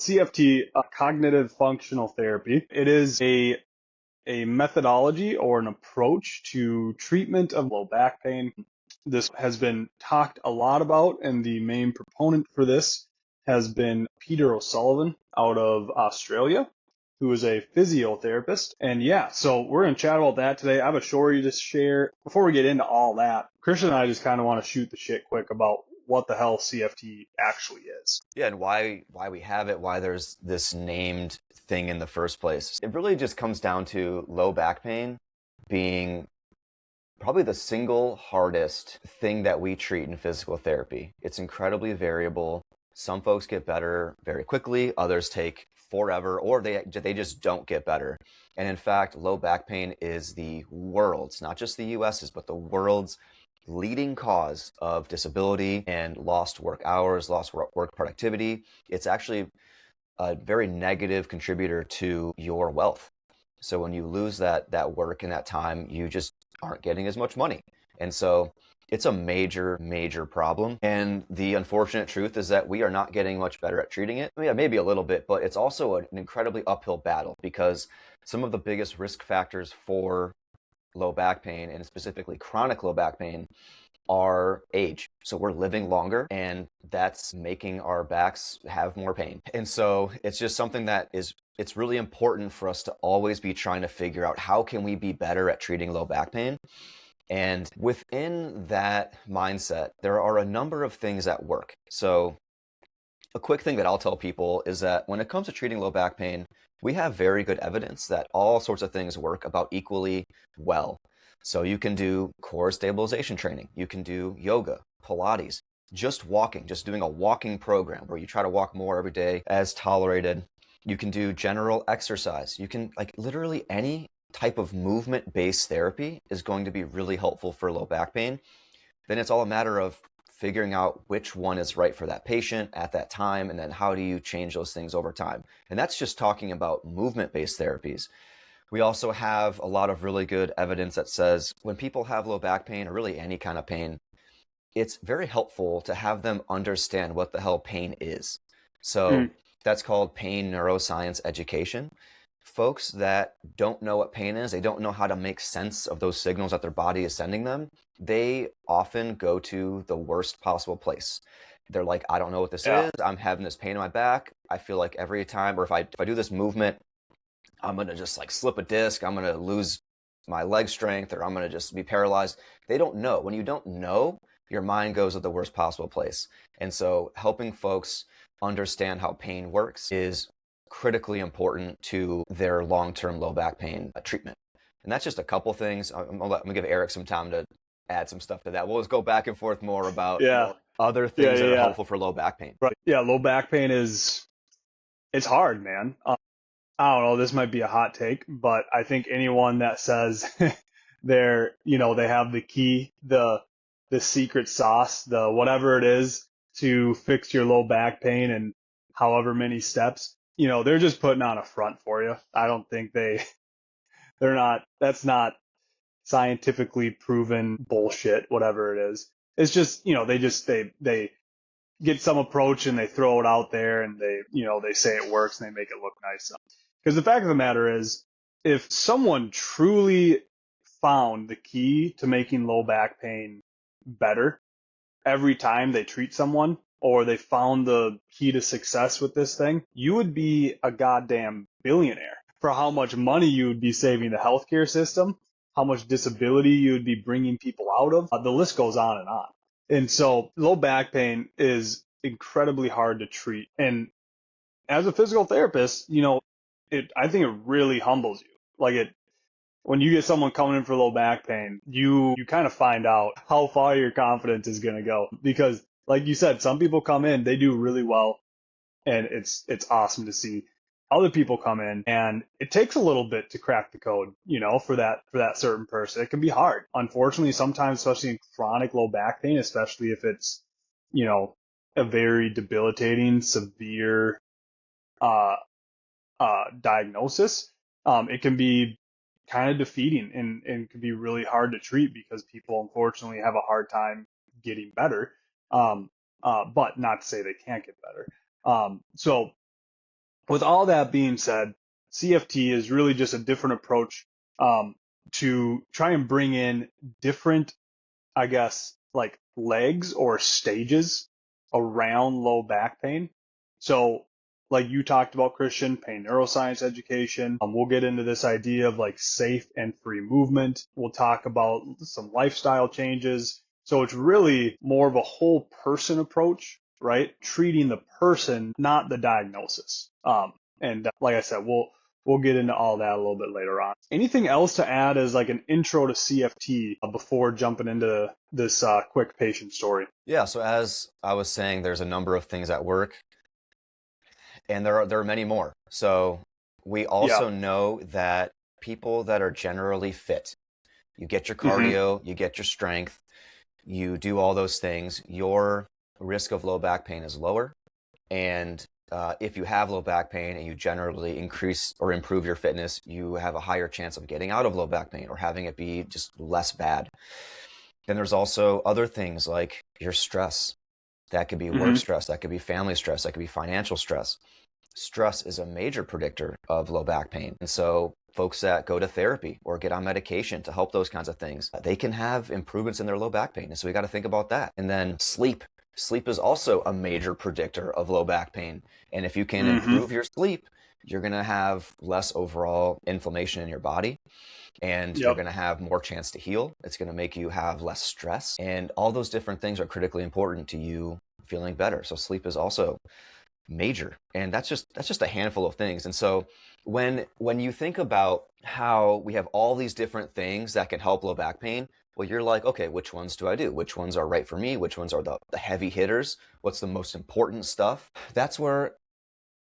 CFT, cognitive functional therapy. It is a methodology or an approach to treatment of low back pain. This has been talked a lot about, and the main proponent for this has been Peter O'Sullivan out of Australia, who is a physiotherapist. And yeah, so we're going to chat about that today. I have a story to share. Before we get into all that, Christian and I just kind of want to shoot the shit quick about what the hell CFT actually is. Yeah, and why we have it, why there's this named thing in the first place. It really just comes down to low back pain being probably the single hardest thing that we treat in physical therapy. It's incredibly variable. Some folks get better very quickly, others take forever, or they just don't get better. And in fact, low back pain is the world's, not just the US's, but the world's leading cause of disability and lost work hours, lost work productivity. It's actually a very negative contributor to your wealth. So when you lose that work and that time, you just aren't getting as much money. And so it's a major, major problem. And the unfortunate truth is that we are not getting much better at treating it. Yeah, maybe a little bit, but it's also an incredibly uphill battle because some of the biggest risk factors for low back pain, and specifically chronic low back pain, are age. So we're living longer, and that's making our backs have more pain. And so it's just something that it's really important for us to always be trying to figure out how can we be better at treating low back pain. And within that mindset, there are a number of things at work. So a quick thing that I'll tell people is that when it comes to treating low back pain, we have very good evidence that all sorts of things work about equally well. So you can do core stabilization training, you can do yoga, Pilates, just walking, just doing a walking program where you try to walk more every day as tolerated. You can do general exercise. You can, like, literally any type of movement-based therapy is going to be really helpful for low back pain. Then it's all a matter of figuring out which one is right for that patient at that time, and then how do you change those things over time. And that's just talking about movement-based therapies. We also have a lot of really good evidence that says when people have low back pain, or really any kind of pain, it's very helpful to have them understand what the hell pain is. So that's called pain neuroscience education. Folks that don't know what pain is, they don't know how to make sense of those signals that their body is sending them, they often go to the worst possible place. They're like, I don't know what this is. I'm having this pain in my back. I feel like every time, or if I do this movement, I'm going to just like slip a disc. I'm going to lose my leg strength, or I'm going to just be paralyzed. They don't know. When you don't know, your mind goes to the worst possible place. And so helping folks understand how pain works is critically important to their long-term low back pain treatment. And that's just a couple things. I'm gonna give Eric some time to add some stuff to that. We'll just go back and forth more about other things that are helpful for low back pain. Right. Yeah, low back pain it's hard, man. I don't know, this might be a hot take, but I think anyone that says they have the key, the secret sauce, the whatever it is to fix your low back pain and however many steps, they're just putting on a front for you. I don't think that's not scientifically proven bullshit, whatever it is. It's just, they get some approach and they throw it out there and they say it works and they make it look nice. Because the fact of the matter is, if someone truly found the key to making low back pain better every time they treat someone, or they found the key to success with this thing, you would be a goddamn billionaire for how much money you would be saving the healthcare system, how much disability you would be bringing people out of. The list goes on and on. And so low back pain is incredibly hard to treat. And as a physical therapist, I think it really humbles you. Like when you get someone coming in for low back pain, you kind of find out how far your confidence is going to go. Because like you said, some people come in, they do really well, and it's awesome to see. Other people come in and it takes a little bit to crack the code, for that certain person. It can be hard. Unfortunately, sometimes, especially in chronic low back pain, especially if it's, a very debilitating, severe diagnosis, it can be kind of defeating and can be really hard to treat because people unfortunately have a hard time getting better. But not to say they can't get better. So with all that being said, CFT is really just a different approach um, to try and bring in different, I guess, like legs or stages around low back pain. So, like you talked about, Christian, pain neuroscience education. We'll get into this idea of like safe and free movement. We'll talk about some lifestyle changes. So it's really more of a whole person approach, right? Treating the person, not the diagnosis. And like I said, we'll get into all that a little bit later on. Anything else to add as like an intro to CFT before jumping into this quick patient story? Yeah, so as I was saying, there's a number of things at work, and there are many more. So we Yeah. also know that people that are generally fit, you get your Hmm. cardio, you get your strength, you do all those things, your risk of low back pain is lower. And if you have low back pain and you generally increase or improve your fitness, you have a higher chance of getting out of low back pain or having it be just less bad. Then there's also other things like your stress. That could be work Hmm. stress, that could be family stress, that could be financial stress. Stress is a major predictor of low back pain. And so folks that go to therapy or get on medication to help those kinds of things, they can have improvements in their low back pain. And so we got to think about that. And then sleep. Sleep is also a major predictor of low back pain. And if you can Hmm. improve your sleep, you're going to have less overall inflammation in your body, and you're Yep. going to have more chance to heal. It's going to make you have less stress. And all those different things are critically important to you feeling better. So sleep is also major, and that's just a handful of things. And so when you think about how we have all these different things that can help low back pain, well, you're like, okay, which ones do I do? Which ones are right for me? Which ones are the heavy hitters? What's the most important stuff? That's where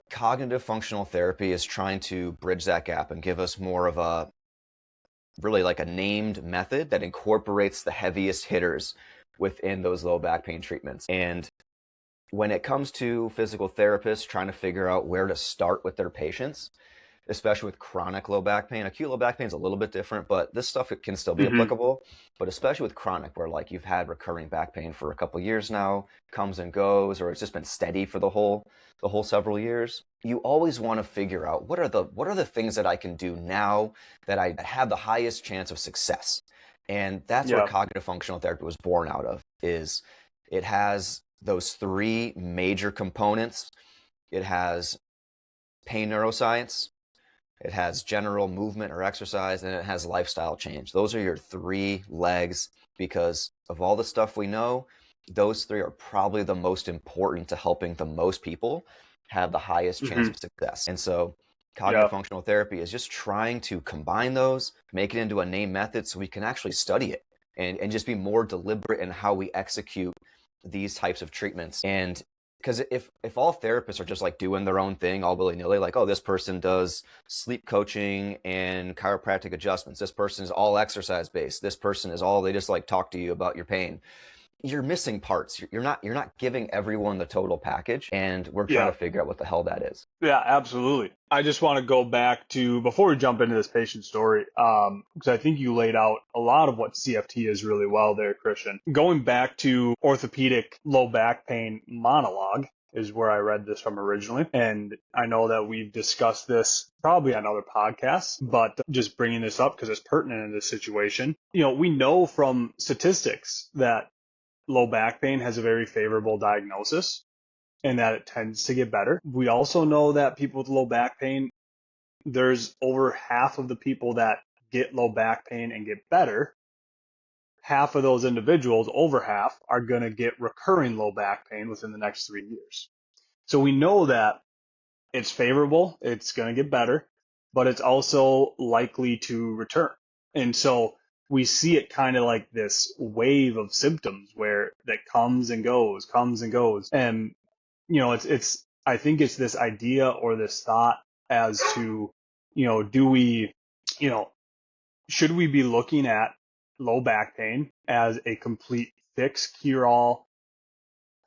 cognitive functional therapy is trying to bridge that gap and give us more of a really like a named method that incorporates the heaviest hitters within those low back pain treatments. And when it comes to physical therapists trying to figure out where to start with their patients, especially with chronic low back pain, acute low back pain is a little bit different, but this stuff it can still be Hmm. applicable. But especially with chronic, where like you've had recurring back pain for a couple of years now, comes and goes, or it's just been steady for the whole several years, you always want to figure out what are the things that I can do now that I have the highest chance of success. And that's where Yeah. cognitive functional therapy was born out of, is it has those three major components. It has pain neuroscience, it has general movement or exercise, and it has lifestyle change. Those are your three legs, because of all the stuff we know, those three are probably the most important to helping the most people have the highest chance Hmm. of success. And so cognitive Yeah. functional therapy is just trying to combine those, make it into a named method so we can actually study it and just be more deliberate in how we execute these types of treatments. And because if all therapists are just like doing their own thing all willy-nilly, like, oh, this person does sleep coaching and chiropractic adjustments, this person is all exercise based, this person is all, they just like talk to you about your pain, you're missing parts. You're not giving everyone the total package, and we're trying Yeah. to figure out what the hell that is. Yeah, absolutely. I just want to go back to before we jump into this patient story, because I think you laid out a lot of what CFT is really well there, Christian. Going back to orthopedic low back pain monologue is where I read this from originally. And I know that we've discussed this probably on other podcasts, but just bringing this up because it's pertinent in this situation. We know from statistics that low back pain has a very favorable diagnosis and that it tends to get better. We also know that people with low back pain, there's over half of the people that get low back pain and get better. Half of those individuals, over half, are going to get recurring low back pain within the next 3 years. So we know that it's favorable, it's going to get better, but it's also likely to return. And so we see it kind of like this wave of symptoms where that comes and goes, comes and goes. And it's I think it's this idea or this thought as to, do we, you know, should we be looking at low back pain as a complete fix, cure all,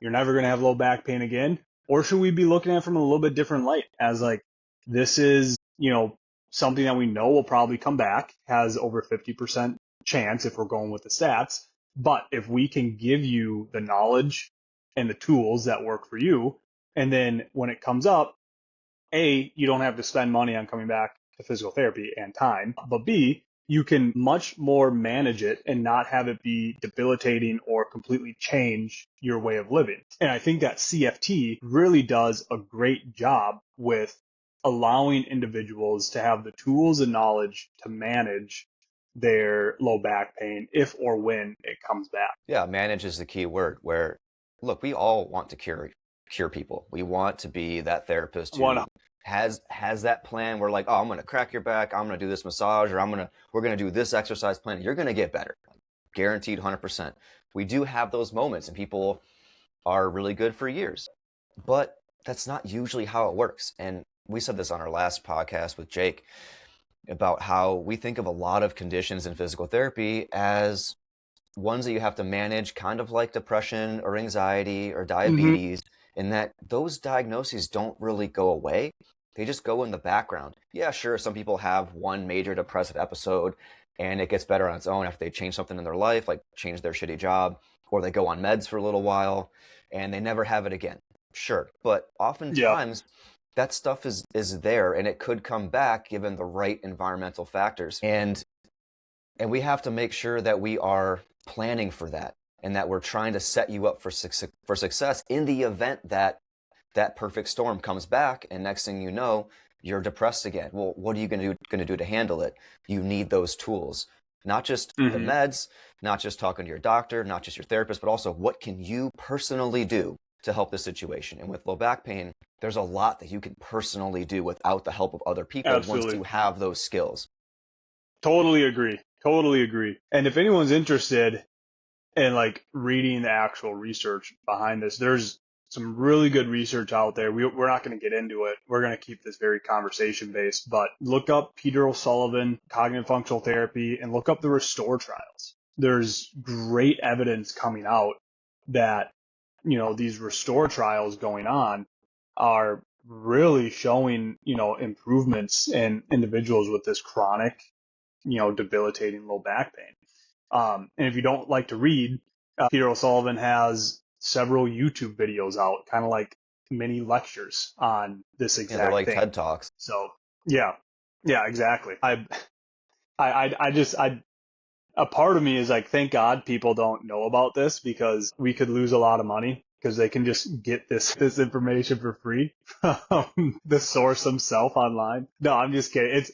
you're never going to have low back pain again? Or should we be looking at it from a little bit different light as like, this is, something that we know will probably come back, has over 50% chance if we're going with the stats. But if we can give you the knowledge and the tools that work for you, and then when it comes up, A, you don't have to spend money on coming back to physical therapy and time, but B, you can much more manage it and not have it be debilitating or completely change your way of living. And I think that CFT really does a great job with allowing individuals to have the tools and knowledge to manage their low back pain if or when it comes back. Yeah, manage is the key word. Where, look, we all want to cure people. We want to be that therapist One, who has that plan where like, oh, I'm gonna crack your back, I'm gonna do this massage, or we're gonna do this exercise plan. You're gonna get better, guaranteed, 100%. We do have those moments, and people are really good for years, but that's not usually how it works. And we said this on our last podcast with Jake about how we think of a lot of conditions in physical therapy as ones that you have to manage, kind of like depression or anxiety or mm-hmm. diabetes, in that those diagnoses don't really go away. They just go in the background. Yeah, sure, some people have one major depressive episode and it gets better on its own after they change something in their life, like change their shitty job, or they go on meds for a little while and they never have it again. Sure, but Yeah. oftentimes that stuff is there and it could come back given the right environmental factors. And we have to make sure that we are planning for that and that we're trying to set you up for success in the event that that perfect storm comes back and next thing you know, you're depressed again. Well, what are you going to do to handle it? You need those tools, not just the Mm-hmm. meds, not just talking to your doctor, not just your therapist, but also what can you personally do to help the situation? And with low back pain, there's a lot that you can personally do without the help of other people once Absolutely. you have those skills. Totally agree. Totally agree. And if anyone's interested in like reading the actual research behind this, there's some really good research out there. We're not going to get into it. We're going to keep this very conversation based, but look up Peter O'Sullivan, cognitive functional therapy, and look up the Restore trials. There's great evidence coming out that, these Restore trials going on are really showing, improvements in individuals with this chronic, debilitating low back pain. And if you don't like to read, Peter O'Sullivan has several YouTube videos out, kind of like mini lectures on this Yeah, they're exact like thing. TED Talks. So yeah, yeah, exactly. I a part of me is like, thank God people don't know about this because we could lose a lot of money because they can just get this information for free from the source themselves online. No, I'm just kidding.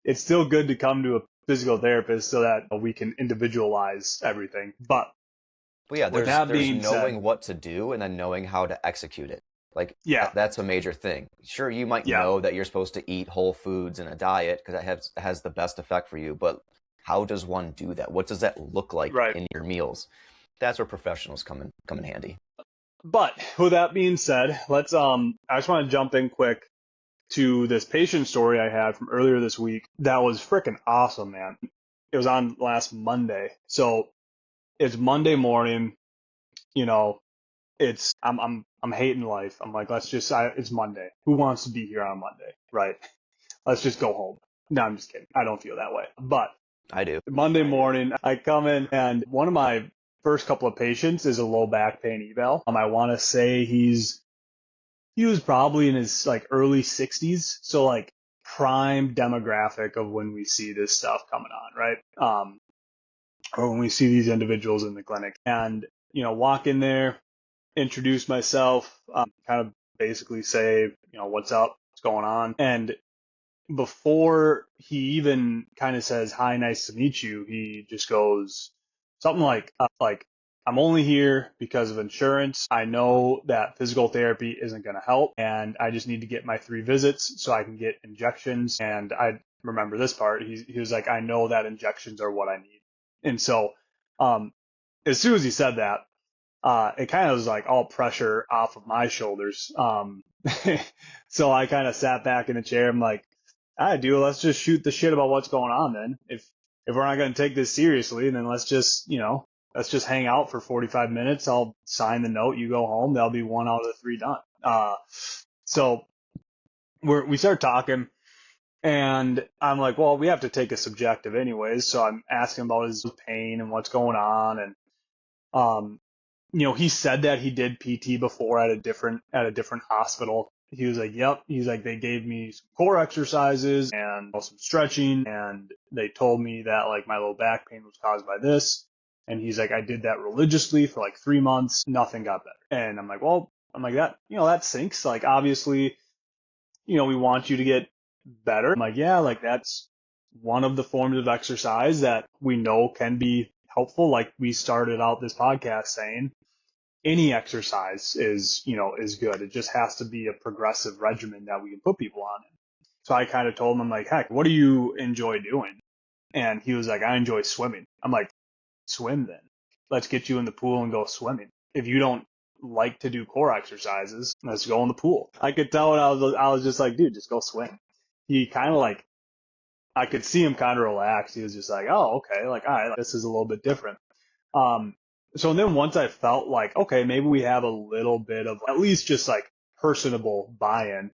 It's still good to come to a physical therapist so that we can individualize everything. But But yeah, with there's that being said, knowing what to do and then knowing how to execute it. Like yeah, that's a major thing. Sure, you might yeah, know that you're supposed to eat whole foods in a diet because that has the best effect for you, but how does one do that? What does that look like right. in your meals? That's where professionals come in handy. But with that being said, I just want to jump in quick to this patient story I had from earlier this week. That was freaking awesome, man. It was on last Monday. So it's Monday morning, you know, I'm hating life. I'm like, it's Monday. Who wants to be here on Monday? Right. Let's just go home. No, I'm just kidding. I don't feel that way. But I do. Monday morning, I come in and one of my first couple of patients is a low back pain eval. I want to say he was probably in his like early 60s. So like prime demographic of when we see this stuff coming on, right? Or when we see these individuals in the clinic and, walk in there, introduce myself, kind of basically say, what's up, what's going on. And before he even kind of says, hi, nice to meet you, he just goes something like, I'm only here because of insurance. I know that physical therapy isn't going to help and I just need to get my 3 visits so I can get injections. And I remember this part. He was like, I know that injections are what I need. And so, as soon as he said that, it kind of was like all pressure off of my shoulders. So I kind of sat back in the chair. I'm like, all right, dude, let's just shoot the shit about what's going on then. If we're not going to take this seriously, then let's just hang out for 45 minutes. I'll sign the note. You go home. That'll be 1 out of the 3 done. So we start talking and I'm like, well, we have to take a subjective anyways. So I'm asking about his pain and what's going on. And, he said that he did PT before at a different hospital. he was like, yep. He's like, they gave me some core exercises and some stretching, and they told me that like my low back pain was caused by this. And he's like, I did that religiously for like 3 months, nothing got better. And I'm like, well, I'm like that, that sinks. Like obviously, we want you to get better. I'm like, yeah, like that's one of the forms of exercise that we know can be helpful. Like we started out this podcast saying, any exercise is good. It just has to be a progressive regimen that we can put people on. So I kind of told him, I'm like, heck, what do you enjoy doing? And he was like, I enjoy swimming. I'm like, swim then. Let's get you in the pool and go swimming. If you don't like to do core exercises, let's go in the pool. I could tell when I was just like, dude, just go swim. He kind of like, I could see him kind of relaxed. He was just like, oh, okay, like, all right, this is a little bit different. So then once I felt like, okay, maybe we have a little bit of at least just like personable buy-in,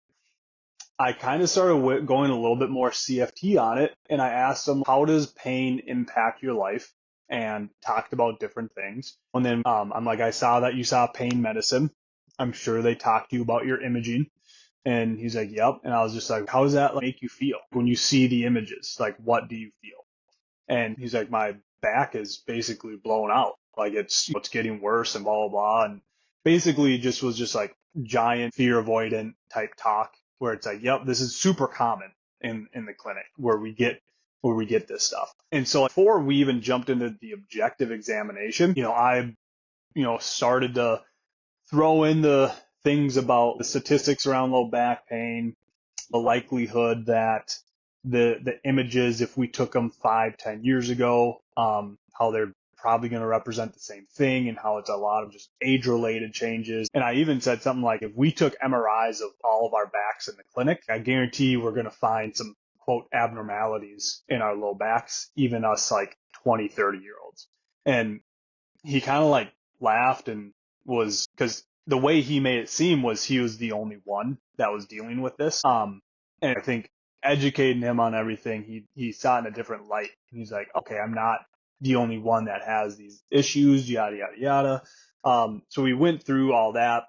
I kind of started going a little bit more CFT on it. And I asked him, how does pain impact your life? And talked about different things. And then I'm like, I saw that you saw pain medicine. I'm sure they talked to you about your imaging. And he's like, yep. And I was just like, how does that make you feel when you see the images? Like, what do you feel? And he's like, my back is basically blown out. Like it's getting worse and blah, blah, blah. And basically just was just like giant fear avoidant type talk where it's like, yep, this is super common in the clinic where we get this stuff. And so before we even jumped into the objective examination, I, started to throw in the things about the statistics around low back pain, the likelihood that the images, if we took them 5-10 years ago, how they're probably going to represent the same thing and how it's a lot of just age related changes. And I even said something like, if we took MRIs of all of our backs in the clinic, I guarantee we're going to find some quote abnormalities in our low backs, even us like 20-30 year olds. And he kind of like laughed and was, because the way he made it seem was he was the only one that was dealing with this. And I think educating him on everything, he saw it in a different light. And he's like, okay, I'm not the only one that has these issues, yada, yada, yada. So we went through all that,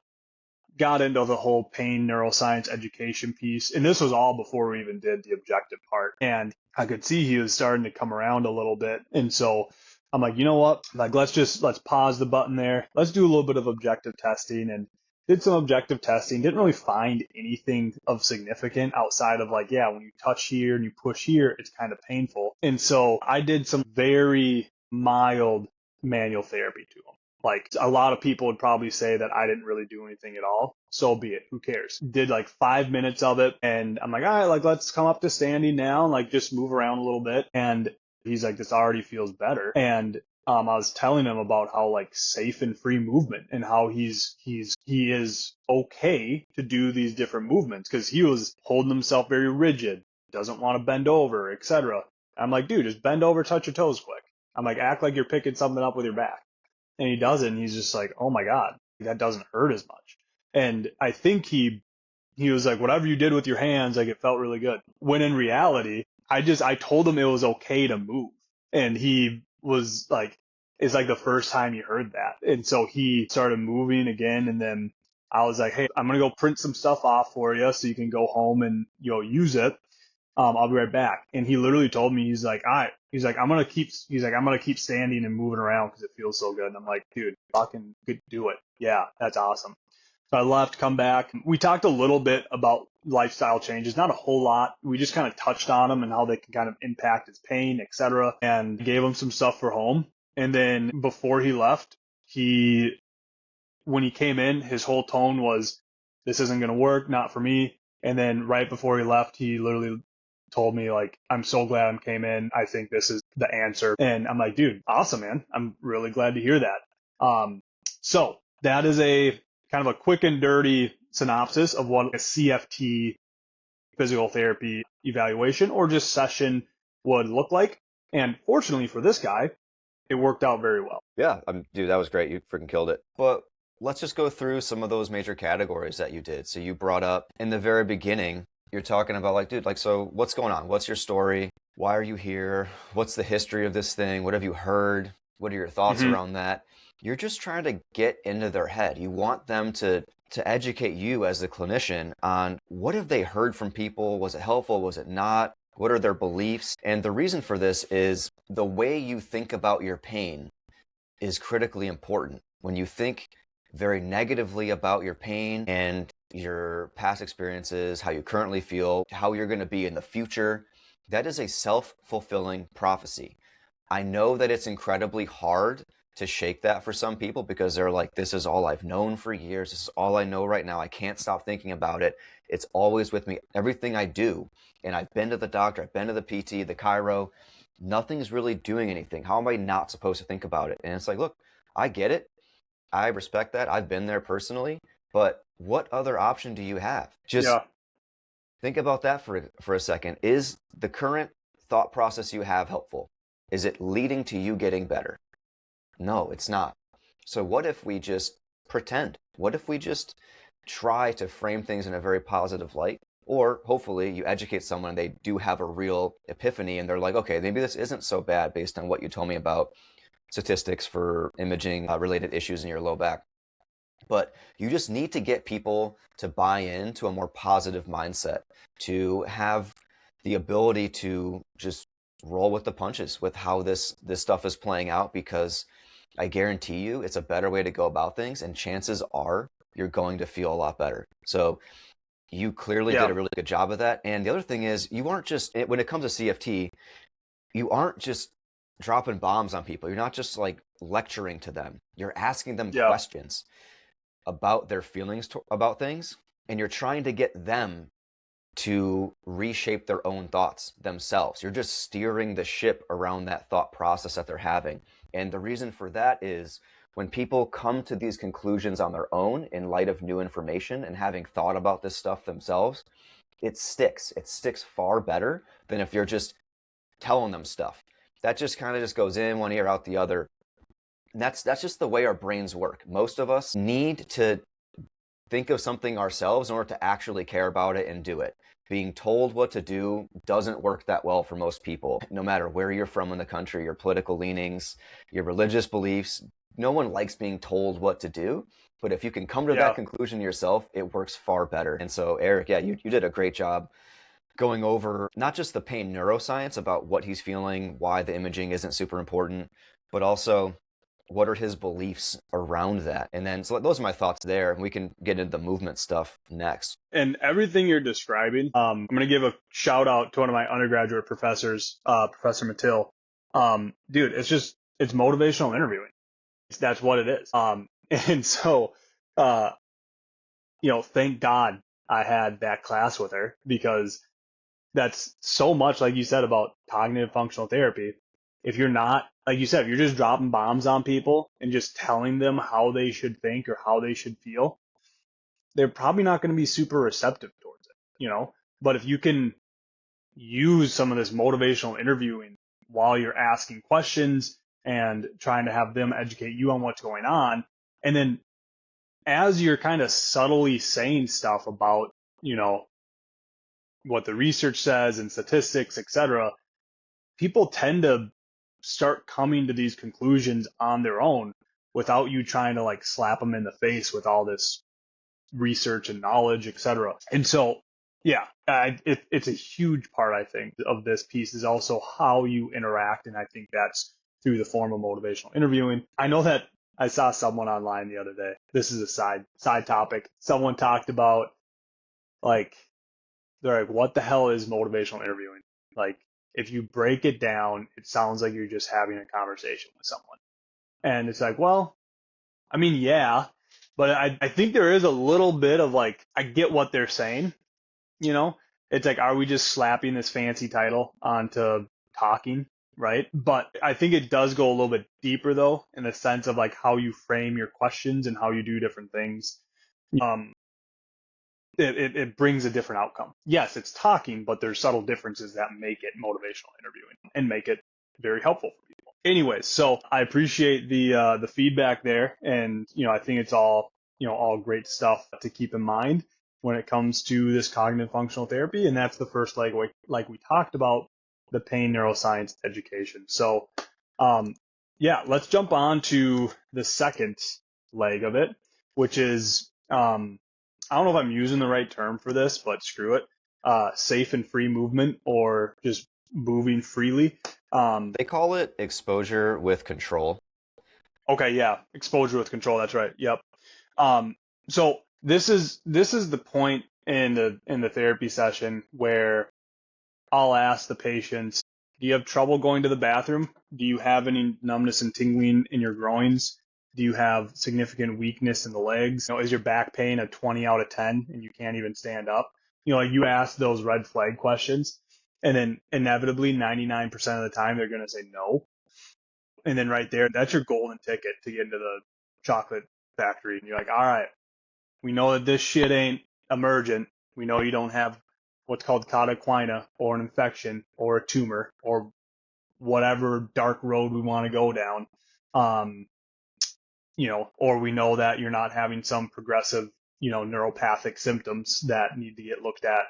got into the whole pain neuroscience education piece. And this was all before we even did the objective part. And I could see he was starting to come around a little bit. And so I'm like, you know what? Like, let's pause the button there. Let's do a little bit of objective testing, and did some objective testing. Didn't really find anything of significant outside of like, yeah, when you touch here and you push here, it's kind of painful. And so I did some very mild manual therapy to him. Like a lot of people would probably say that I didn't really do anything at all. So be it. Who cares? Did like 5 minutes of it. And I'm like, all right, like let's come up to standing now and like just move around a little bit. And he's like, this already feels better. And I was telling him about how like safe and free movement and how he is okay to do these different movements because he was holding himself very rigid, doesn't want to bend over, etc. I'm like, dude, just bend over, touch your toes quick. I'm like, act like you're picking something up with your back. And he does it, and he's just like, oh my God, that doesn't hurt as much. And I think he was like, whatever you did with your hands, like it felt really good. When in reality, I told him it was okay to move. And he was like, it's like the first time he heard that. And so he started moving again. And then I was like, hey, I'm going to go print some stuff off for you so you can go home and, use it. I'll be right back. And he literally told me, he's like, all right. I'm going to keep standing and moving around because it feels so good. And I'm like, dude, fucking do it. Yeah, that's awesome. So I left, come back. We talked a little bit about lifestyle changes, not a whole lot. We just kind of touched on them and how they can kind of impact his pain, etc. And gave him some stuff for home. And then before he left, when he came in, his whole tone was, this isn't going to work, not for me. And then right before he left, he literally told me like, I'm so glad I came in. I think this is the answer. And I'm like, dude, awesome, man. I'm really glad to hear that. So that is a kind of a quick and dirty synopsis of what a CFT physical therapy evaluation or just session would look like. And fortunately for this guy, it worked out very well. Yeah, dude, that was great. You freaking killed it. But let's just go through some of those major categories that you did. So you brought up in the very beginning, you're talking about like, dude, like, so what's going on? What's your story? Why are you here? What's the history of this thing? What have you heard? What are your thoughts around that? You're just trying to get into their head. You want them to to educate you as the clinician on what have they heard from people? Was it helpful? Was it not? What are their beliefs? And the reason for this is the way you think about your pain is critically important. When you think very negatively about your pain and your past experiences, how you currently feel, how you're going to be in the future, that is a self-fulfilling prophecy. I know that it's incredibly hard to shake that for some people because they're like, this is all I've known for years. This is all I know right now. I can't stop thinking about it. It's always with me, everything I do. And I've been to the doctor, I've been to the PT, the chiro. Nothing's really doing anything. How am I not supposed to think about it? And it's like, look, I get it. I respect that. I've been there personally. But what other option do you have? Just Yeah. think about that for a second. Is the current thought process you have helpful? Is it leading to you getting better? No, it's not. So what if we just pretend? What if we just try to frame things in a very positive light? Or hopefully you educate someone and they do have a real epiphany and they're like, okay, maybe this isn't so bad based on what you told me about statistics for imaging related issues in your low back. But you just need to get people to buy into a more positive mindset, to have the ability to just roll with the punches with how this stuff is playing out, because I guarantee you it's a better way to go about things, and chances are you're going to feel a lot better. So you clearly did Yeah. a really good job of that. And the other thing is, you aren't just, when it comes to CFT, you aren't just dropping bombs on people. You're not just like lecturing to them. You're asking them Yeah. questions about their feelings about things, and you're trying to get them to reshape their own thoughts themselves. You're just steering the ship around that thought process that they're having. And the reason for that is when people come to these conclusions on their own in light of new information and having thought about this stuff themselves, it sticks. It sticks far better than if you're just telling them stuff. That just kind of just goes in one ear, out the other. And that's just the way our brains work. Most of us need to think of something ourselves in order to actually care about it and do it. Being told what to do doesn't work that well for most people, no matter where you're from in the country, your political leanings, your religious beliefs. No one likes being told what to do. But if you can come to that Yeah. conclusion yourself, it works far better. And so, Eric, yeah, you did a great job going over not just the pain neuroscience about what he's feeling, why the imaging isn't super important, but also what are his beliefs around that. And then, so those are my thoughts there. And we can get into the movement stuff next. And everything you're describing, I'm going to give a shout out to one of my undergraduate professors, Professor Mettle. Dude, it's motivational interviewing. That's what it is. And so, uh, thank God I had that class with her, because that's so much, like you said, about cognitive functional therapy. If you're not, like you said, if you're just dropping bombs on people and just telling them how they should think or how they should feel, they're probably not going to be super receptive towards it. But if you can use some of this motivational interviewing while you're asking questions and trying to have them educate you on what's going on, and then as you're kind of subtly saying stuff about, what the research says and statistics, etc., people tend to start coming to these conclusions on their own without you trying to like slap them in the face with all this research and knowledge, etc. And so, yeah, it's a huge part, I think, of this piece is also how you interact. And I think that's through the form of motivational interviewing. I know that I saw someone online the other day. This is a side topic. Someone talked about, like, they're like, what the hell is motivational interviewing? Like, if you break it down, it sounds like you're just having a conversation with someone. And it's like, well, I mean, yeah, but I think there is a little bit of like, I get what they're saying, you know? It's like, are we just slapping this fancy title onto talking, right? But I think it does go a little bit deeper though, in the sense of like how you frame your questions and how you do different things. Um, it brings a different outcome. Yes, it's talking, but there's subtle differences that make it motivational interviewing and make it very helpful for people. Anyways, so I appreciate the feedback there, and I think it's all all great stuff to keep in mind when it comes to this cognitive functional therapy, and that's the first leg, like we talked about, the pain neuroscience education. So, yeah, let's jump on to the second leg of it, which is I don't know if I'm using the right term for this, but screw it. Safe and free movement, or just moving freely. They call it exposure with control. Okay, yeah, exposure with control. That's right. Yep. Um, so this is the point in the therapy session where I'll ask the patients, do you have trouble going to the bathroom? Do you have any numbness and tingling in your groins? Do you have significant weakness in the legs? Is your back pain a 20 out of 10 and you can't even stand up? Like you ask those red flag questions, and then inevitably 99% of the time they're going to say no. And then right there, that's your golden ticket to get into the chocolate factory. And you're like, all right, we know that this shit ain't emergent. We know you don't have what's called cauda or an infection or a tumor or whatever dark road we want to go down. Um, or we know that you're not having some progressive, neuropathic symptoms that need to get looked at,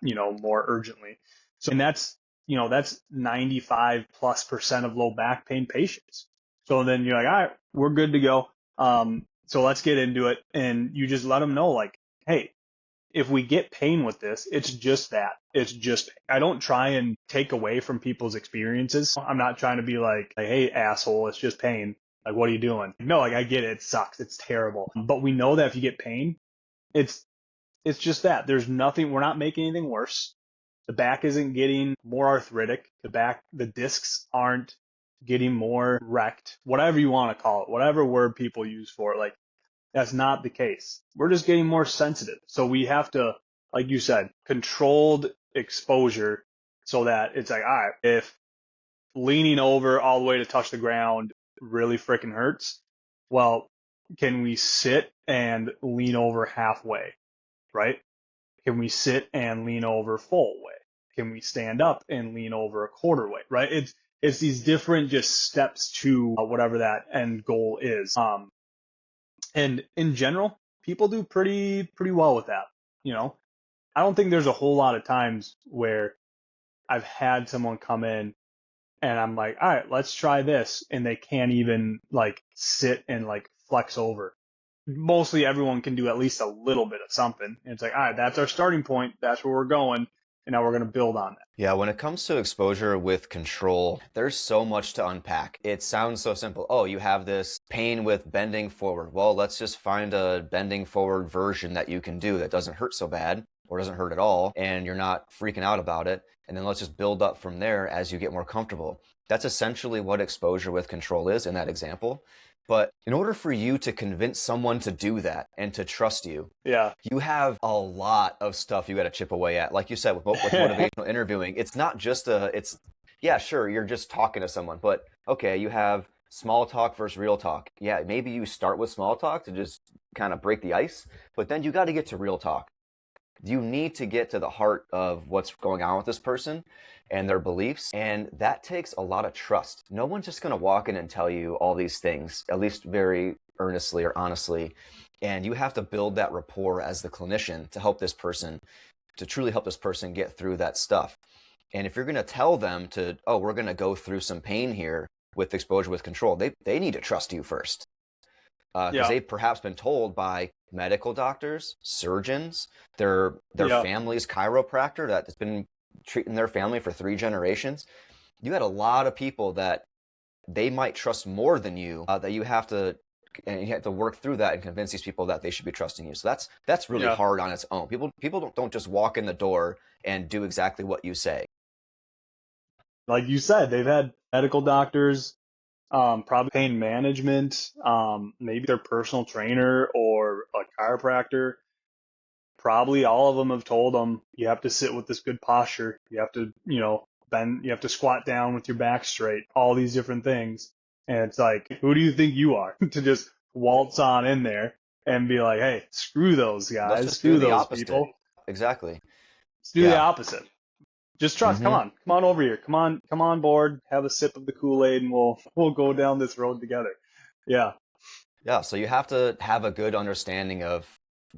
more urgently. So, and that's 95+% of low back pain patients. So then you're like, all right, we're good to go. So let's get into it. And you just let them know, like, hey, if we get pain with this, it's just that. It's just, I don't try and take away from people's experiences. I'm not trying to be like, hey, asshole, it's just pain. Like, what are you doing? No, like, I get it. It sucks. It's terrible. But we know that if you get pain, it's, it's just that. There's nothing, we're not making anything worse. The back isn't getting more arthritic. The discs aren't getting more wrecked, whatever you want to call it, whatever word people use for it. Like, that's not the case. We're just getting more sensitive. So we have to, like you said, controlled exposure so that it's like, all right, if leaning over all the way to touch the ground really freaking hurts, well, can we sit and lean over halfway, right? Can we sit and lean over full way? Can we stand up and lean over a quarter way, right? It's these different just steps to whatever that end goal is. And in general, people do pretty well with that. You know, I don't think there's a whole lot of times where I've had someone come in and I'm like, all right, let's try this, and they can't even like sit and like flex over. Mostly everyone can do at least a little bit of something. And it's like, all right, that's our starting point. That's where we're going. And now we're going to build on that. Yeah, when it comes to exposure with control, there's so much to unpack. It sounds so simple. Oh, you have this pain with bending forward. Well, let's just find a bending forward version that you can do that doesn't hurt so bad or doesn't hurt at all, and you're not freaking out about it. And then let's just build up from there as you get more comfortable. That's essentially what exposure with control is in that example. But in order for you to convince someone to do that and to trust you, Yeah. you have a lot of stuff you got to chip away at. Like you said, with motivational interviewing, it's not just yeah, sure, you're just talking to someone, but okay, you have small talk versus real talk. Yeah, maybe you start with small talk to just kind of break the ice, but then you got to get to real talk. You need to get to the heart of what's going on with this person and their beliefs. And that takes a lot of trust. No one's just going to walk in and tell you all these things, at least very earnestly or honestly. And you have to build that rapport as the clinician to help this person, to truly help this person get through that stuff. And if you're going to tell them to, oh, we're going to go through some pain here with exposure with control, they need to trust you first. Because they've perhaps been told by medical doctors, surgeons, their family's chiropractor that's been treating their family for 3 generations. You got a lot of people that they might trust more than you, that you have to work through that and convince these people that they should be trusting you. So that's really hard on its own. People don't just walk in the door and do exactly what you say. Like you said, they've had medical doctors, probably pain management, maybe their personal trainer or a chiropractor. Probably all of them have told them you have to sit with this good posture. You have to, bend, you have to squat down with your back straight, all these different things. And it's like, who do you think you are to just waltz on in there and be like, hey, screw those Let's guys, just do screw the those opposite. people. Exactly. Let's do the opposite. Just trust. Mm-hmm. Come on over here. Come on board. Have a sip of the Kool-Aid, and we'll go down this road together. Yeah. Yeah. So you have to have a good understanding of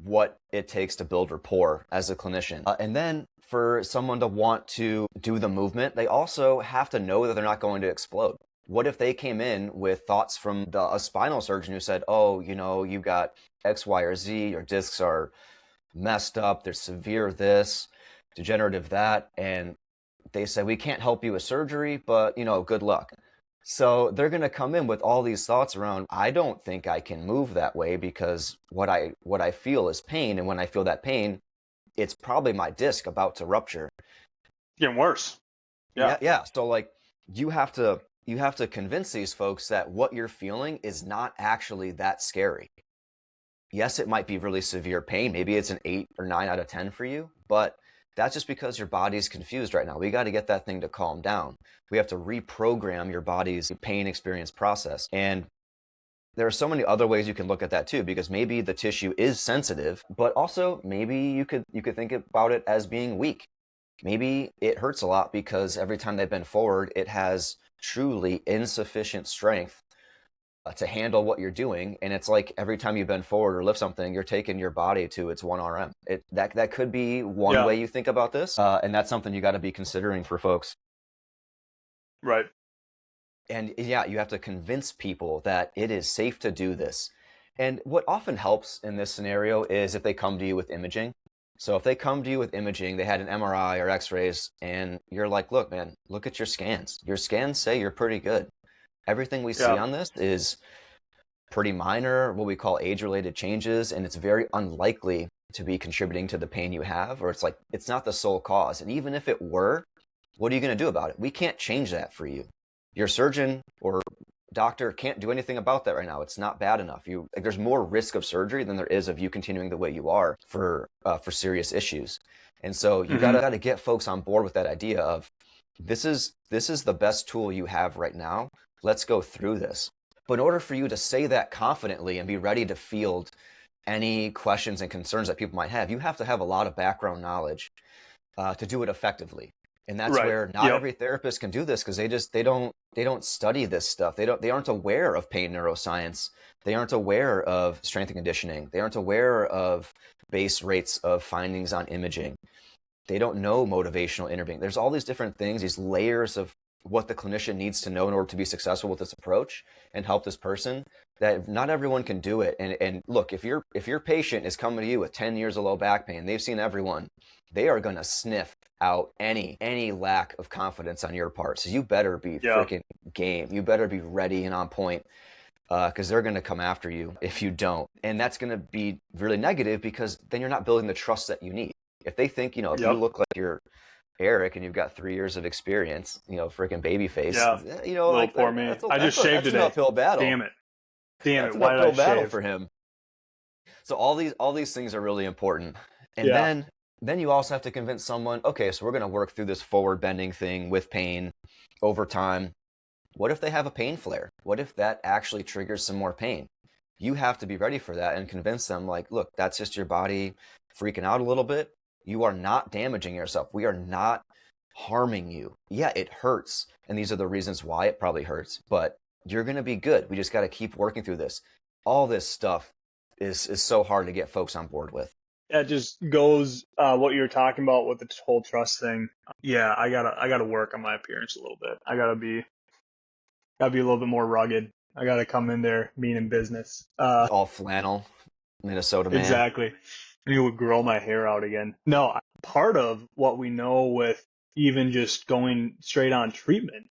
what it takes to build rapport as a clinician, and then for someone to want to do the movement, they also have to know that they're not going to explode. What if they came in with thoughts from a spinal surgeon who said, oh, you've got X, Y, or Z, your discs are messed up, there's severe this, degenerative that, and they said, we can't help you with surgery, but, good luck. So they're going to come in with all these thoughts around, I don't think I can move that way because what I feel is pain. And when I feel that pain, it's probably my disc about to rupture. Getting worse. Yeah. Yeah. So like you have to convince these folks that what you're feeling is not actually that scary. Yes, it might be really severe pain. Maybe it's an 8 or 9 out of 10 for you, but that's just because your body's confused right now. We got to get that thing to calm down. We have to reprogram your body's pain experience process. And there are so many other ways you can look at that too, because maybe the tissue is sensitive, but also maybe you could think about it as being weak. Maybe it hurts a lot because every time they bend forward, it has truly insufficient strength to handle what you're doing. And it's like every time you bend forward or lift something, you're taking your body to its 1 RM. That could be one way you think about this. And that's something you got to be considering for folks. Right. And yeah, you have to convince people that it is safe to do this. And what often helps in this scenario is if they come to you with imaging. So if they come to you with imaging, they had an MRI or x-rays, and you're like, look, man, look at your scans. Your scans say you're pretty good. Everything we see on this is pretty minor, what we call age-related changes, and it's very unlikely to be contributing to the pain you have, or it's not the sole cause. And even if it were, what are you going to do about it? We can't change that for you. Your surgeon or doctor can't do anything about that right now. It's not bad enough. There's more risk of surgery than there is of you continuing the way you are for serious issues. And so you gotta get folks on board with that idea of this is the best tool you have right now. Let's go through this. But in order for you to say that confidently and be ready to field any questions and concerns that people might have, you have to have a lot of background knowledge to do it effectively. And that's where not every therapist can do this because they don't study this stuff. They aren't aware of pain neuroscience. They aren't aware of strength and conditioning. They aren't aware of base rates of findings on imaging. They don't know motivational interviewing. There's all these different things, these layers of what the clinician needs to know in order to be successful with this approach and help this person, that not everyone can do it. And look, if your patient is coming to you with 10 years of low back pain, they've seen everyone, they are going to sniff out any lack of confidence on your part. So you better be freaking game. You better be ready and on point because they're going to come after you if you don't. And that's going to be really negative because then you're not building the trust that you need. If they think, if you look like you're Eric and you've got 3 years of experience, freaking baby face, like poor me. I just shaved today. That's an uphill battle. Damn it. That's an uphill battle for him. So all these things are really important. And then you also have to convince someone, okay, so we're going to work through this forward bending thing with pain over time. What if they have a pain flare? What if that actually triggers some more pain? You have to be ready for that and convince them like, look, that's just your body freaking out a little bit. You are not damaging yourself. We are not harming you. Yeah, it hurts. And these are the reasons why it probably hurts, but you're going to be good. We just got to keep working through this. All this stuff is so hard to get folks on board with. That just goes what you're talking about with the whole trust thing. Yeah, I gotta work on my appearance a little bit. I gotta be a little bit more rugged. I gotta come in there meaning business. All flannel, Minnesota man. Exactly. I need to grow my hair out again. No, part of what we know with even just going straight on treatment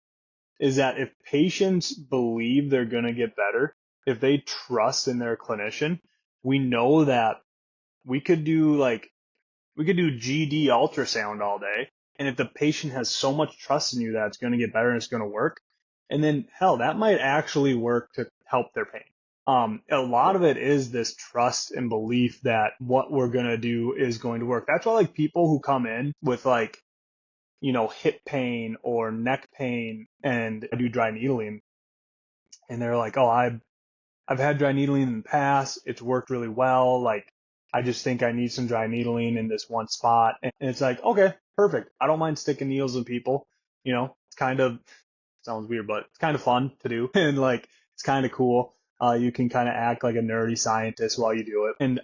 is that if patients believe they're gonna get better, if they trust in their clinician, we know that we could do GD ultrasound all day. And if the patient has so much trust in you that it's going to get better and it's going to work, and then hell, that might actually work to help their pain. A lot of it is this trust and belief that what we're going to do is going to work. That's why people who come in with hip pain or neck pain and I do dry needling and they're like, oh, I've had dry needling in the past. It's worked really well. I just think I need some dry needling in this one spot. And it's like, okay, perfect. I don't mind sticking needles in people. It's kind of, sounds weird, but it's kind of fun to do. And it's kind of cool. You can kind of act like a nerdy scientist while you do it. And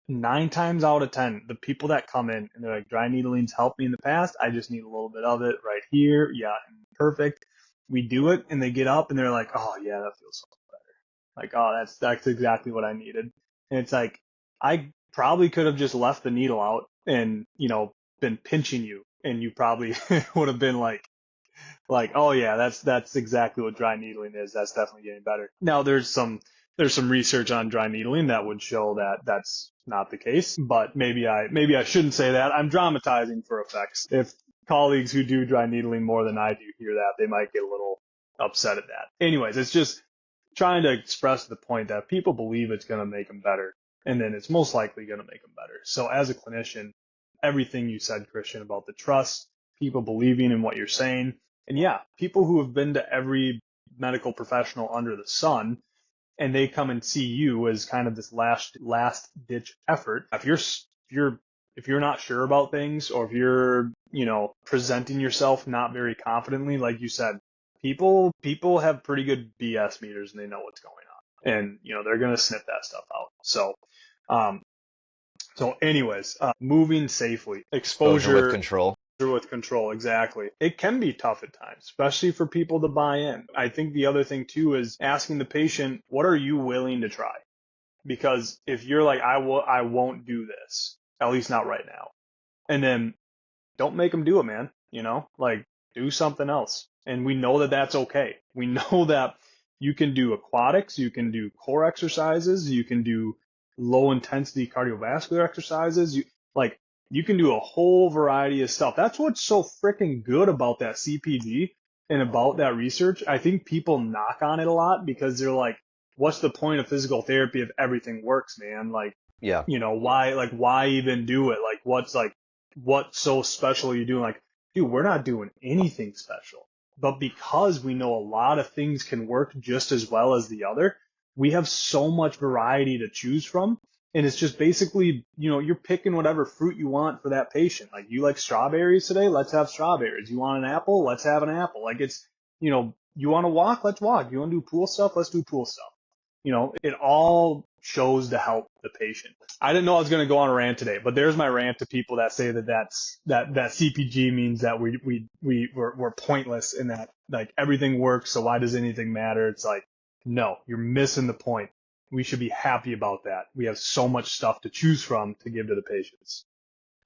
9 times out of 10, the people that come in and they're like, dry needling's helped me in the past. I just need a little bit of it right here. Yeah, perfect. we do it and they get up and they're like, oh yeah, that feels so better. Like, oh, that's exactly what I needed. And it's like, I probably could have just left the needle out and, been pinching you and you probably would have been like, oh yeah, that's exactly what dry needling is. That's definitely getting better. Now there's some research on dry needling that would show that that's not the case, but maybe I shouldn't say that. I'm dramatizing for effects. If colleagues who do dry needling more than I do hear that, they might get a little upset at that. Anyways, it's just trying to express the point that people believe it's going to make them better, and then it's most likely going to make them better. So as a clinician, everything you said, Christian, about the trust, people believing in what you're saying, and yeah, people who have been to every medical professional under the sun, and they come and see you as kind of this last ditch effort. If you're not sure about things, or if you're presenting yourself not very confidently, like you said, people have pretty good BS meters and they know what's going on, and they're gonna sniff that stuff out. Um, so anyways, moving safely, Exposure with exposure control. with control, exactly. It can be tough at times, especially for people to buy in. I think the other thing too is asking the patient, what are you willing to try? Because if you're like, I won't do this, at least not right now, and then don't make them do it, man. Like, do something else. And we know that that's okay. We know that you can do aquatics, you can do core exercises, you can do low intensity cardiovascular exercises. You can do a whole variety of stuff. That's what's so freaking good about that CPG and about that research. I think people knock on it a lot because they're like, what's the point of physical therapy if everything works, man? Like, Yeah. why even do it? What's so special are you doing? Like, dude, we're not doing anything special. But because we know a lot of things can work just as well as the other, we have so much variety to choose from. And it's just basically, you're picking whatever fruit you want for that patient. Like, you like strawberries today? Let's have strawberries. You want an apple? Let's have an apple. Like, it's, you want to walk? Let's walk. You want to do pool stuff? Let's do pool stuff. It all shows to help the patient. I didn't know I was going to go on a rant today, but there's my rant to people that say that CPG means that we're pointless in that, like, everything works, so why does anything matter? It's like, no, you're missing the point. We should be happy about that. We have so much stuff to choose from to give to the patients.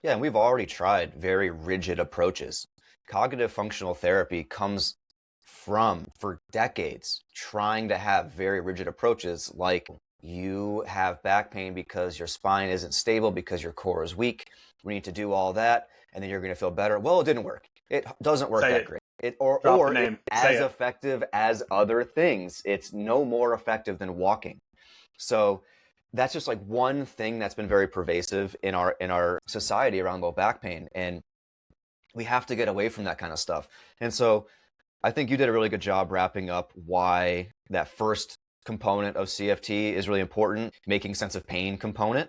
Yeah, and we've already tried very rigid approaches. Cognitive functional therapy comes from, for decades, trying to have very rigid approaches, like you have back pain because your spine isn't stable, because your core is weak. We need to do all that, and then you're going to feel better. Well, it didn't work. It doesn't work that great. Or it's as effective as other things. It's no more effective than walking. So that's just like one thing that's been very pervasive in our society around low back pain, and we have to get away from that kind of stuff. And so I think you did a really good job wrapping up why that first component of CFT is really important, making sense of pain component.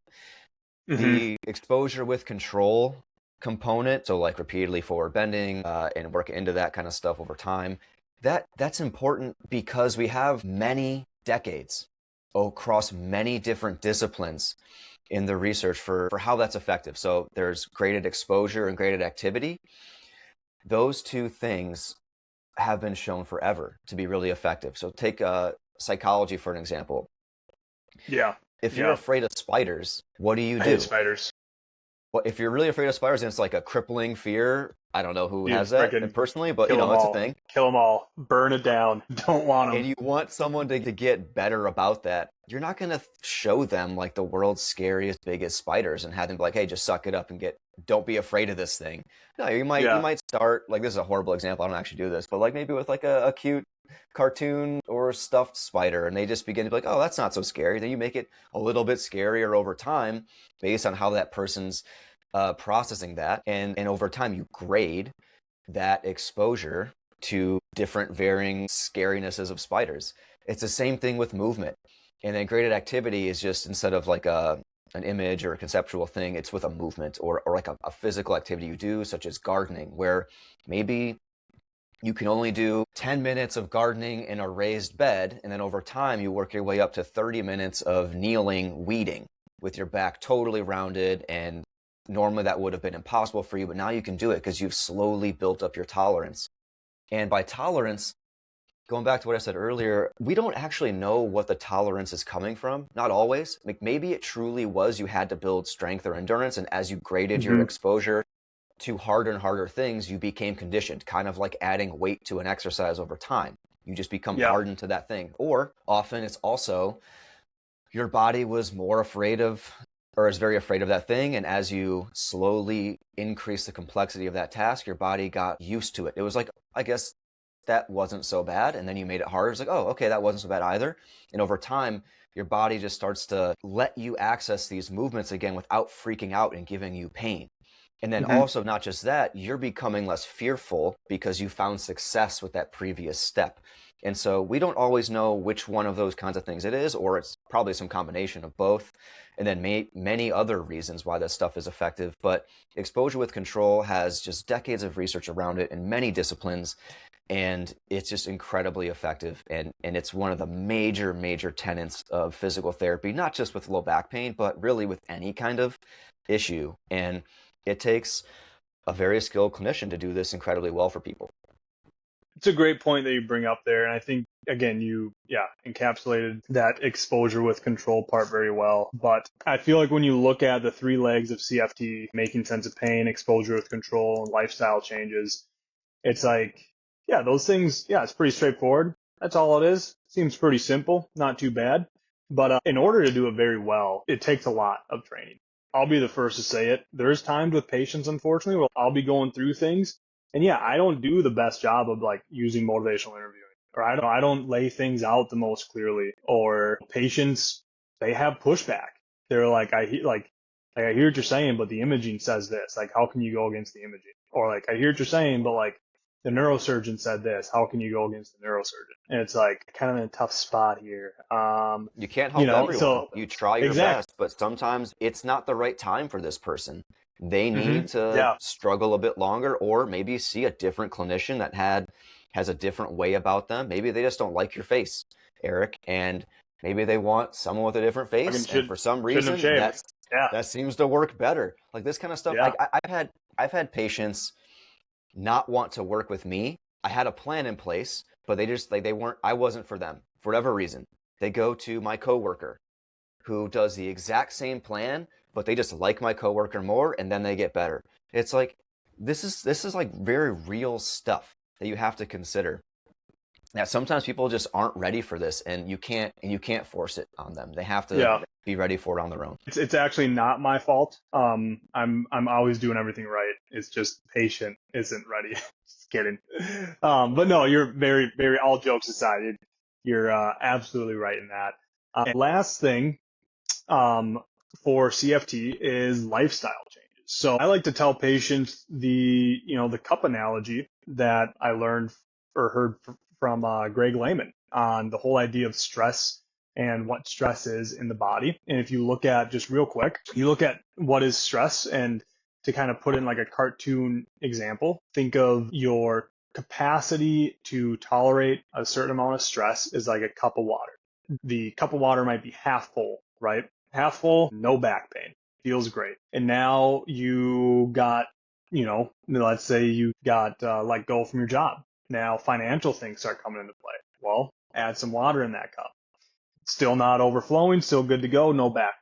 Mm-hmm. The exposure with control component, so like repeatedly forward bending and working into that kind of stuff over time, that's important because we have many decades across many different disciplines in the research for how that's effective. So there's graded exposure and graded activity. Those two things have been shown forever to be really effective. So take psychology for an example. Yeah. If you're afraid of spiders, what do you do? I hate spiders. Well, if you're really afraid of spiders and it's like a crippling fear, I don't know who has that personally, but it's a thing. Kill them all. Burn it down. Don't want them. And you want someone to get better about that. You're not going to show them like the world's scariest, biggest spiders and have them be like, hey, just suck it up and don't be afraid of this thing. No, you might start, like, this is a horrible example. I don't actually do this, but like maybe with like a cute cartoon or stuffed spider, and they just begin to be like, oh, that's not so scary. Then you make it a little bit scarier over time based on how that person's processing that. And over time, you grade that exposure to different varying scarinesses of spiders. It's the same thing with movement. And then graded activity is just, instead of like an image or a conceptual thing, it's with a movement or like a physical activity you do, such as gardening, where maybe you can only do 10 minutes of gardening in a raised bed, and then over time you work your way up to 30 minutes of kneeling weeding with your back totally rounded, and normally that would have been impossible for you, but now you can do it because you've slowly built up your tolerance. And by tolerance, going back to what I said earlier, we don't actually know what the tolerance is coming from. Not always. Like maybe it truly was you had to build strength or endurance, and as you graded your Hmm. exposure to harder and harder things, you became conditioned, kind of like adding weight to an exercise over time. You just become Yeah. hardened to that thing. Or often it's also your body was more afraid of, or is very afraid of that thing. And as you slowly increase the complexity of that task, your body got used to it. It was like, I guess that wasn't so bad. And then you made it harder. It's like, oh, okay, that wasn't so bad either. And over time, your body just starts to let you access these movements again without freaking out and giving you pain. And then Hmm. also, not just that, you're becoming less fearful because you found success with that previous step. And so we don't always know which one of those kinds of things it is, or it's probably some combination of both. And then many other reasons why this stuff is effective. But exposure with control has just decades of research around it in many disciplines. And it's just incredibly effective. And it's one of the major tenets of physical therapy, not just with low back pain, but really with any kind of issue. And it takes a very skilled clinician to do this incredibly well for people. It's a great point that you bring up there. And I think, again, you, yeah, encapsulated that exposure with control part very well. But I feel like when you look at the three legs of CFT, making sense of pain, exposure with control, and lifestyle changes, it's like, yeah, those things, yeah, it's pretty straightforward. That's all it is. Seems pretty simple, not too bad. But in order to do it very well, it takes a lot of training. I'll be the first to say it. There's times with patients, unfortunately, where I'll be going through things. And yeah, I don't do the best job of like using motivational interviewing, or I don't lay things out the most clearly, or patients, they have pushback. They're like, I hear what you're saying, but the imaging says this. Like, how can you go against the imaging? Or like, I hear what you're saying, but like, the neurosurgeon said this. How can you go against the neurosurgeon? And it's like kind of in a tough spot here. You can't help everyone. So You try your exactly. best, but sometimes it's not the right time for this person. They Hmm. need to Yeah. struggle a bit longer, or maybe see a different clinician that has a different way about them. Maybe they just don't like your face, Eric, and maybe they want someone with a different Fucking face, and for some shouldn't have reason shaved. Yeah. that seems to work better. Like this kind of stuff. Yeah. I've had patients not want to work with me. I had a plan in place, but they just like they weren't I wasn't for them for whatever reason. They go to my coworker who does the exact same plan, but they just like my coworker more and then they get better. It's like this is like very real stuff that you have to consider. Now sometimes people just aren't ready for this and you can't force it on them. They have to Yeah. be ready for it on their own. It's actually not my fault. I'm always doing everything right. It's just patient isn't ready. Just kidding. But no, you're very. All jokes aside, you're absolutely right in that. And last thing, um, for CFT is lifestyle changes. So I like to tell patients the cup analogy that I learned or heard from Greg Lehman on the whole idea of stress and what stress is in the body. And if you look at just real quick, you look at what is stress, and to kind of put in like a cartoon example, think of your capacity to tolerate a certain amount of stress is like a cup of water. The cup of water might be half full, right? Half full, no back pain, feels great. And now you got, let's say you got let go from your job. Now financial things start coming into play. Well, add some water in that cup. Still not overflowing, still good to go, no back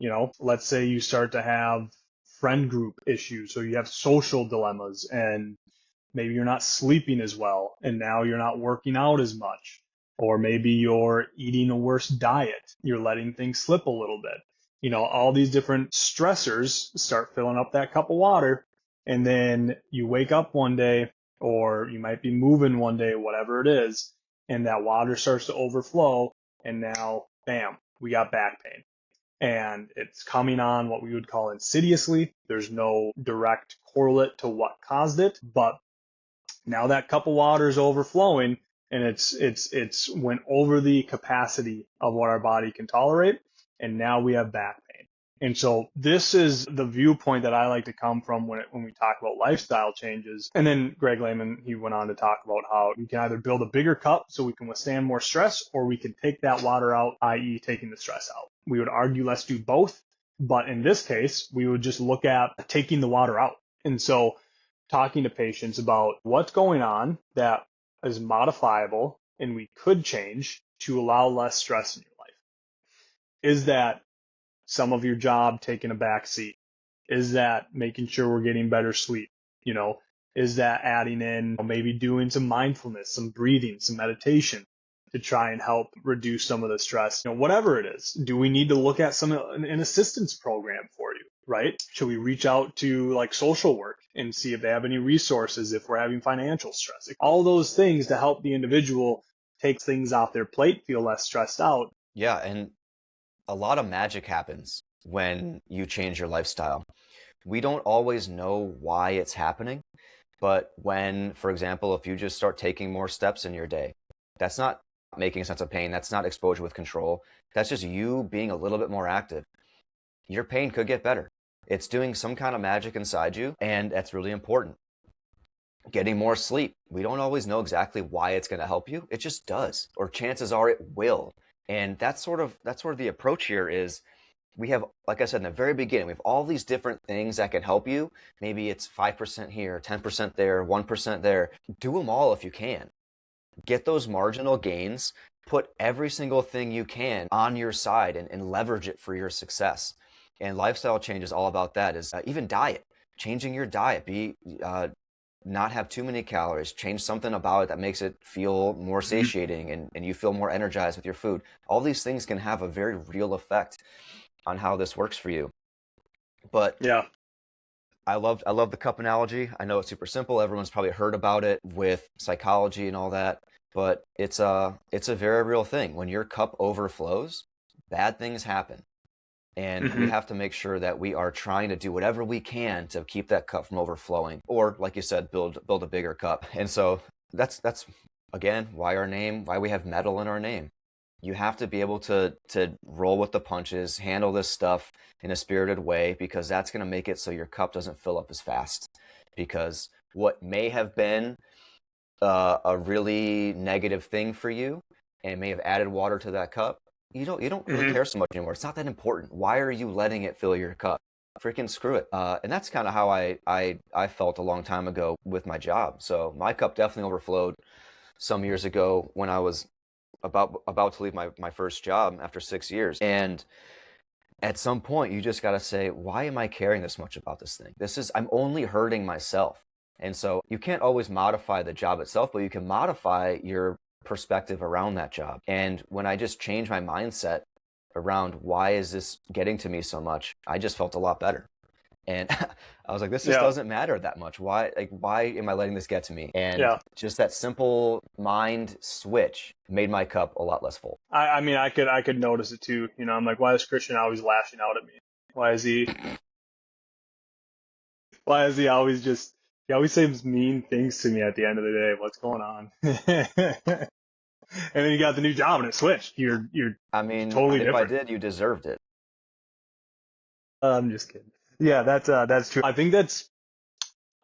pain. Let's say you start to have friend group issues, so you have social dilemmas, and maybe you're not sleeping as well, and now you're not working out as much. Or maybe you're eating a worse diet. You're letting things slip a little bit. All these different stressors start filling up that cup of water. And then you wake up one day, or you might be moving one day, whatever it is, and that water starts to overflow. And now, bam, we got back pain. And it's coming on what we would call insidiously. There's no direct correlate to what caused it, but now that cup of water is overflowing, and it's went over the capacity of what our body can tolerate, and now we have back pain. And so this is the viewpoint that I like to come from when we talk about lifestyle changes. And then Greg Lehman, he went on to talk about how we can either build a bigger cup so we can withstand more stress, or we can take that water out, i.e. taking the stress out. We would argue let's do both, but in this case, we would just look at taking the water out. And so talking to patients about what's going on that is modifiable and we could change to allow less stress in your life? Is that some of your job taking a back seat? Is that making sure we're getting better sleep? You know, is that adding in maybe doing some mindfulness, some breathing, some meditation to try and help reduce some of the stress? Whatever it is, do we need to look at an assistance program for you, right? Should we reach out to like social work and see if they have any resources if we're having financial stress? All those things to help the individual take things off their plate, feel less stressed out. Yeah, and a lot of magic happens when you change your lifestyle. We don't always know why it's happening, but when, for example, if you just start taking more steps in your day, that's not making a sense of pain. That's not exposure with control. That's just you being a little bit more active. Your pain could get better. It's doing some kind of magic inside you, and that's really important. Getting more sleep. We don't always know exactly why it's going to help you. It just does, or chances are it will. And that's sort of the approach here is we have, like I said in the very beginning, we have all these different things that can help you. Maybe it's 5% here, 10% there, 1% there. Do them all if you can. Get those marginal gains, put every single thing you can on your side and leverage it for your success. And lifestyle change is all about that, is even diet, changing your diet, not have too many calories, change something about it that makes it feel more satiating and you feel more energized with your food. All these things can have a very real effect on how this works for you. But yeah, I love the cup analogy. I know it's super simple. Everyone's probably heard about it with psychology and all that, but it's a very real thing. When your cup overflows, bad things happen. And we have to make sure that we are trying to do whatever we can to keep that cup from overflowing, or like you said, build a bigger cup. And so that's again why we have Mettle in our name. You have to be able to roll with the punches, handle this stuff in a spirited way, because that's going to make it so your cup doesn't fill up as fast. Because what may have been a really negative thing for you and may have added water to that cup, you don't really care so much anymore. It's not that important. Why are you letting it fill your cup? Freaking screw it. And that's kind of how I felt a long time ago with my job. So my cup definitely overflowed some years ago when I was about to leave my first job after 6 years. And at some point you just got to say, why am I caring this much about this thing? I'm only hurting myself. And so you can't always modify the job itself, but you can modify your perspective around that job. And when I just changed my mindset around why is this getting to me so much, I just felt a lot better. And I was like, this just doesn't matter that much. Why am I letting this get to me? And just that simple mind switch made my cup a lot less full. I mean, I could notice it too. I'm like, why is Christian always lashing out at me? Why is he always he always says mean things to me at the end of the day? What's going on? And then you got the new job and it switched. You're I mean, totally if different. I did, you deserved it. I'm just kidding. Yeah, that's true. I think that's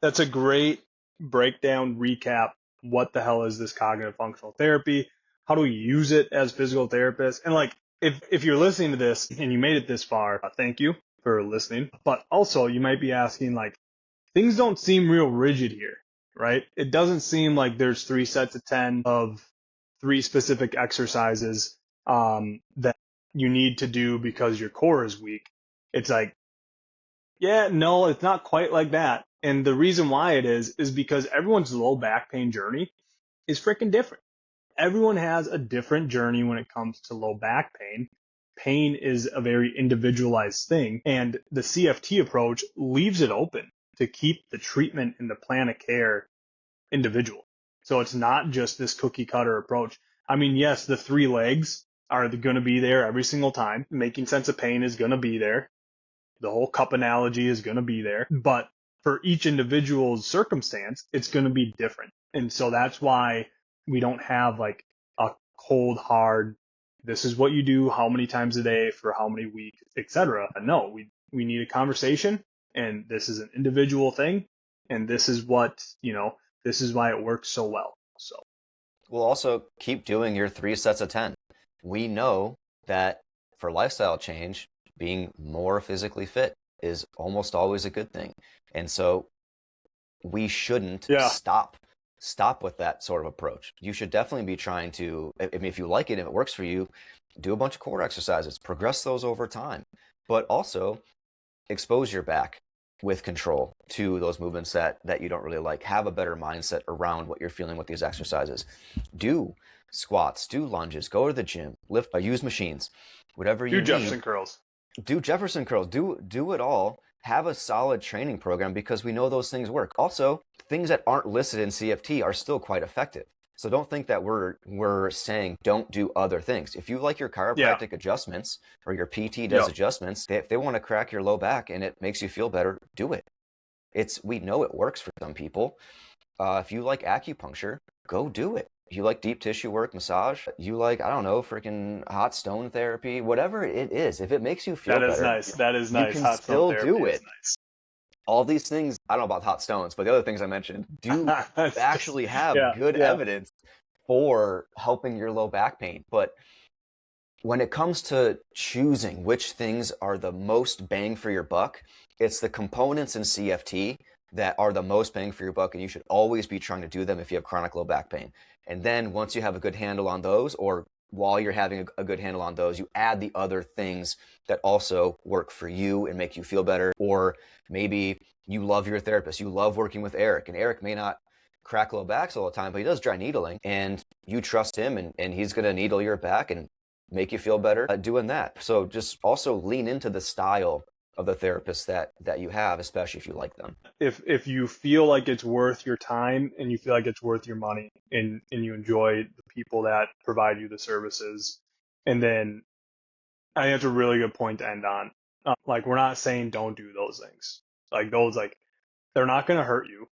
a great breakdown recap. What the hell is this cognitive functional therapy? How do we use it as physical therapists? And like, if you're listening to this and you made it this far, thank you for listening. But also you might be asking, like, things don't seem real rigid here, right? It doesn't seem like there's 3 sets of 10 of 3 specific exercises that you need to do because your core is weak. It's like, yeah, no, it's not quite like that. And the reason why it is because everyone's low back pain journey is freaking different. Everyone has a different journey when it comes to low back pain. Pain is a very individualized thing, and the CFT approach leaves it open to keep the treatment and the plan of care individual. So it's not just this cookie cutter approach. I mean, yes, the 3 legs are going to be there every single time. Making sense of pain is going to be there. The whole cup analogy is going to be there. But for each individual's circumstance, it's going to be different. And so that's why we don't have like a cold, hard, this is what you do, how many times a day for how many weeks, etc. No, we need a conversation, and this is an individual thing. And this is what, this is why it works so well. So we'll also keep doing your 3 sets of 10. We know that for lifestyle change, being more physically fit is almost always a good thing. And so we shouldn't stop stop with that sort of approach. You should definitely be trying to, I mean, if you like it, if it works for you, do a bunch of core exercises, progress those over time, but also expose your back with control to those movements that you don't really like. Have a better mindset around what you're feeling with these exercises. Do squats, do lunges, go to the gym, lift, use machines, whatever you Do need. Jefferson curls. Do Jefferson curls, do it all. Have a solid training program because we know those things work. Also, things that aren't listed in CFT are still quite effective. So don't think that we're saying don't do other things. If you like your chiropractic adjustments or your PT does adjustments, if they want to crack your low back and it makes you feel better, do it. We know it works for some people. If you like acupuncture, go do it. You like deep tissue work, massage, you like, I don't know, freaking hot stone therapy, whatever it is, if it makes you feel better. That is nice. You can hot still stone therapy do it. is nice. All these things, I don't know about hot stones, but the other things I mentioned do actually have good evidence for helping your low back pain. But when it comes to choosing which things are the most bang for your buck, it's the components in CFT that are the most bang for your buck, and you should always be trying to do them if you have chronic low back pain. And then once you have a good handle on those, or while you're having a good handle on those, you add the other things that also work for you and make you feel better. Or maybe you love your therapist, you love working with Eric, and Eric may not crack low backs all the time, but he does dry needling, and you trust him, and he's going to needle your back and make you feel better doing that. So just also lean into the style of the therapist that you have, especially if you like them. If you feel like it's worth your time and you feel like it's worth your money and you enjoy the people that provide you the services, and then I think that's a really good point to end on. Like, we're not saying don't do those things. Like, those, like, they're not going to hurt you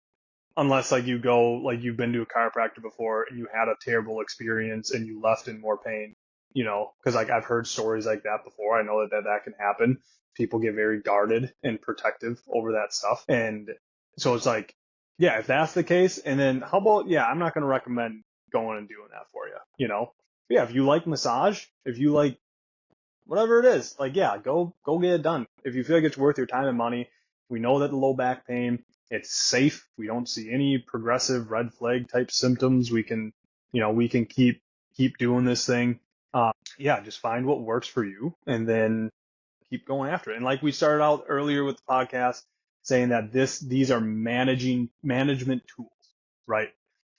unless, like, you go, like, you've been to a chiropractor before and you had a terrible experience and you left in more pain, you know, because, like, I've heard stories like that before. I know that can happen. People get very guarded and protective over that stuff. And so it's like, yeah, if that's the case, and then how about, I'm not going to recommend going and doing that for you, you know? Yeah, if you like massage, if you like whatever it is, like, go get it done. If you feel like it's worth your time and money, we know that the low back pain, it's safe. We don't see any progressive red flag type symptoms. We can keep doing this thing. Just find what works for you and then keep going after it. And like we started out earlier with the podcast saying that these are management tools, right?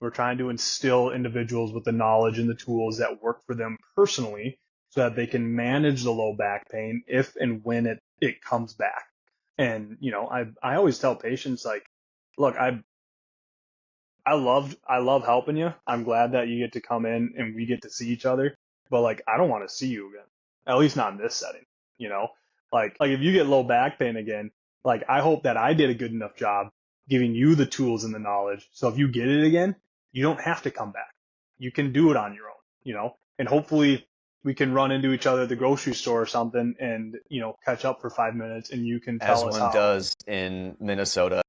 We're trying to instill individuals with the knowledge and the tools that work for them personally so that they can manage the low back pain if and when it comes back. And, you know, I always tell patients, like, look, I love helping you. I'm glad that you get to come in and we get to see each other, but, like, I don't want to see you again, at least not in this setting, you know? Like if you get low back pain again, like, I hope that I did a good enough job giving you the tools and the knowledge. So if you get it again, you don't have to come back. You can do it on your own, you know, and hopefully we can run into each other at the grocery store or something and, you know, catch up for 5 minutes and you can tell us how. As one does in Minnesota.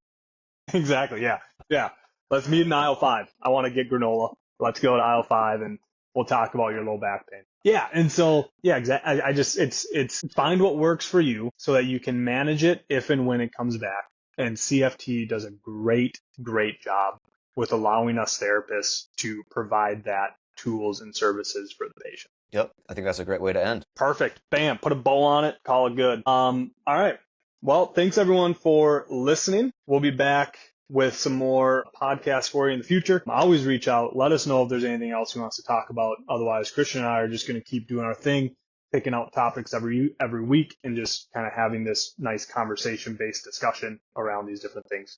Exactly. Yeah. Yeah. Let's meet in aisle 5. I want to get granola. Let's go to aisle 5 and we'll talk about your low back pain. Yeah. And so, exactly. It's find what works for you so that you can manage it if and when it comes back. And CFT does a great, great job with allowing us therapists to provide that tools and services for the patient. Yep. I think that's a great way to end. Perfect. Bam. Put a bow on it. Call it good. All right. Well, thanks everyone for listening. We'll be back with some more podcasts for you in the future. Always reach out. Let us know if there's anything else you want us to talk about. Otherwise, Christian and I are just going to keep doing our thing, picking out topics every week and just kind of having this nice conversation-based discussion around these different things.